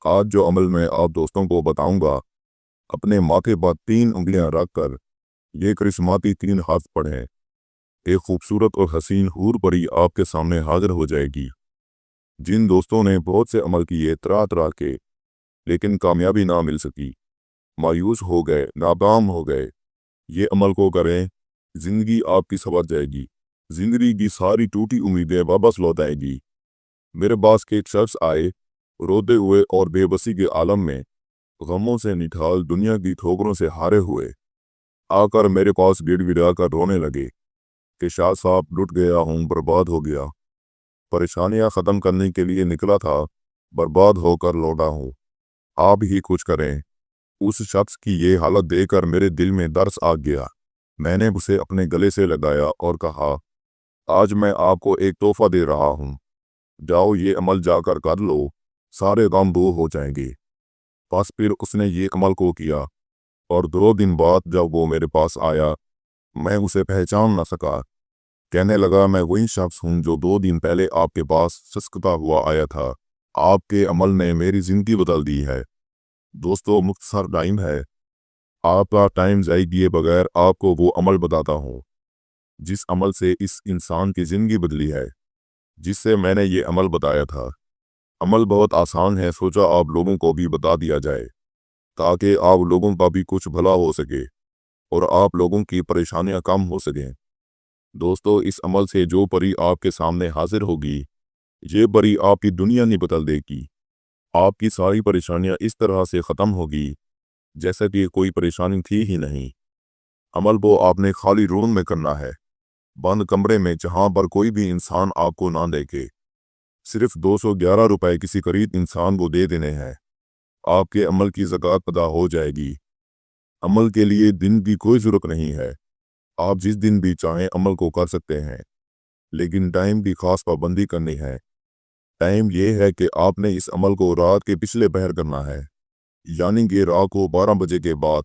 आज जो अमल मैं आप दोस्तों को बताऊंगा, अपने माथे पर 3 उंगलियां रखकर ये करिश्माती 3 हाथ पढ़ें। एक खूबसूरत और हसीन हूर परी आपके सामने हाजिर हो जाएगी। जिन दोस्तों ने बहुत से अमल किए तरह तरह के, लेकिन कामयाबी ना मिल सकी, मायूस हो गए, नाकाम हो गए, ये अमल को करें, जिंदगी आपकी संवर जाएगी। जिंदगी की सारी टूटी उम्मीदें वापस लौट आएगी। मेरे पास एक शख्स आए, रोते हुए और बेबसी के आलम में, गमों से निठाल, दुनिया की ठोकरों से हारे हुए, आकर मेरे पास गिड़गिड़ा कर रोने लगे कि शाह साहब, लुट गया हूँ, बर्बाद हो गया। परेशानियां ख़त्म करने के लिए निकला था, बर्बाद होकर लौटा हूँ, आप ही कुछ करें। उस शख्स की ये हालत देखकर मेरे दिल में दर्द आ गया। मैंने उसे अपने गले से लगाया और कहा, आज मैं आपको एक तोहफा दे रहा हूँ, जाओ ये अमल जाकर कर लो, सारे गम दूर हो जाएंगे। बस फिर उसने ये अमल को किया, और 2 दिन बाद जब वो मेरे पास आया, मैं उसे पहचान न सका। कहने लगा, मैं वही शख्स हूँ जो 2 दिन पहले आपके पास सस्कता हुआ आया था। आपके अमल ने मेरी ज़िंदगी बदल दी है। दोस्तों, मुख्तसर टाइम है, आपका टाइम ज़ाया किए बगैर आपको वो अमल बताता हूँ जिस अमल से इस इंसान की ज़िंदगी बदली है, जिससे मैंने ये अमल बताया था। अमल बहुत आसान है, सोचा आप लोगों को भी बता दिया जाए ताकि आप लोगों का भी कुछ भला हो सके और आप लोगों की परेशानियां कम हो सकें। दोस्तों, इस अमल से जो परी आपके सामने हाजिर होगी, ये परी आपकी दुनिया नहीं बदल देगी। आपकी सारी परेशानियां इस तरह से ख़त्म होगी जैसे कि कोई परेशानी थी ही नहीं। अमल वो आपने खाली रूम में करना है, बंद कमरे में, जहां पर कोई भी इंसान आपको ना देखे। सिर्फ 211 रुपए किसी गरीब इंसान को दे देने हैं, आपके अमल की ज़कात अदा हो जाएगी। अमल के लिए दिन की कोई ज़रूरत नहीं है, आप जिस दिन भी चाहें अमल को कर सकते हैं, लेकिन टाइम की खास पाबंदी करनी है। टाइम ये है कि आपने इस अमल को रात के पिछले पहर करना है, यानी कि रात को 12 बजे के बाद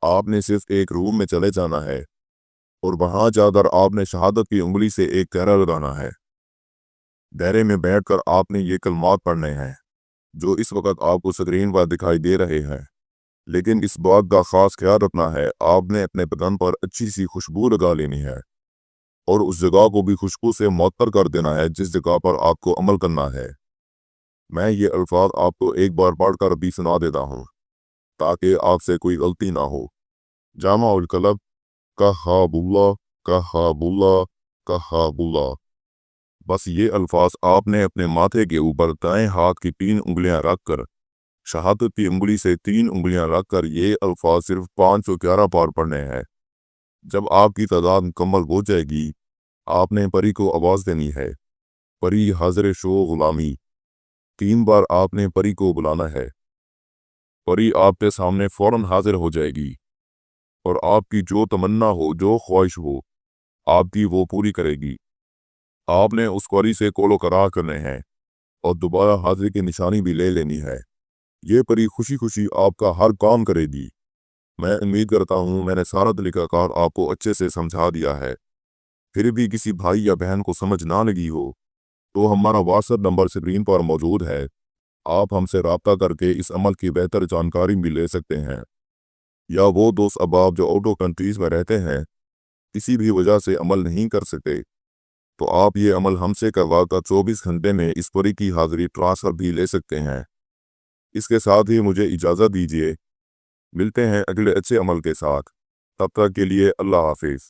आपने सिर्फ एक रूम में चले जाना है और वहां जाकर आपने शहादत की उंगली से एक कहरा लगाना है। दायरे में बैठकर आपने ये कलमात पढ़ने हैं जो इस वक्त आपको स्क्रीन पर दिखाई दे रहे हैं। लेकिन इस बात का खास ख्याल रखना है, आपने अपने बदन पर अच्छी सी खुशबू लगा लेनी है और उस जगह को भी खुशबू से मुअत्तर कर देना है जिस जगह पर आपको अमल करना है। मैं ये अल्फाज आपको एक बार पढ़कर भी सुना देता हूँ ताकि आपसे कोई गलती ना हो। जामा उल कलब, कहाबुल्ला, कहाबुल्ला, कहाबुल्ला। बस ये अल्फाज आपने अपने माथे के ऊपर दाएं हाथ की 3 उंगलियां रखकर, शहादत की उंगली से 3 उंगलियां रखकर ये अल्फाज सिर्फ 511 बार पढ़ने हैं। जब आपकी तादाद मुकम्मल हो जाएगी, आपने परी को आवाज़ देनी है, परी हाजिर शो गुलामी। 3 बार आपने परी को बुलाना है। परी आपके सामने फौरन हाजिर हो जाएगी और आपकी जो तमन्ना हो, जो ख्वाहिश हो, आपकी वो पूरी करेगी। आपने उस परी से कोलो करार करने हैं और दोबारा हाजिरी की निशानी भी ले लेनी है। ये परी खुशी खुशी आपका हर काम करेगी। मैं उम्मीद करता हूँ मैंने सारा तरीकाकार आपको अच्छे से समझा दिया है। फिर भी किसी भाई या बहन को समझ ना लगी हो तो हमारा व्हाट्सएप नंबर स्क्रीन पर मौजूद है, आप हमसे रब्ता करके इस अमल की बेहतर जानकारी भी ले सकते हैं। या वो दोस्त अहबाब जो आउट ऑफ कंट्रीज़ में रहते हैं, किसी भी वजह से अमल नहीं कर सकते, तो आप ये अमल हमसे करवाकर 24 घंटे में इस परी की हाजिरी ट्रांसफ़र भी ले सकते हैं। इसके साथ ही मुझे इजाज़त दीजिए, मिलते हैं अगले अच्छे अमल के साथ। तब तक के लिए अल्लाह हाफिज़।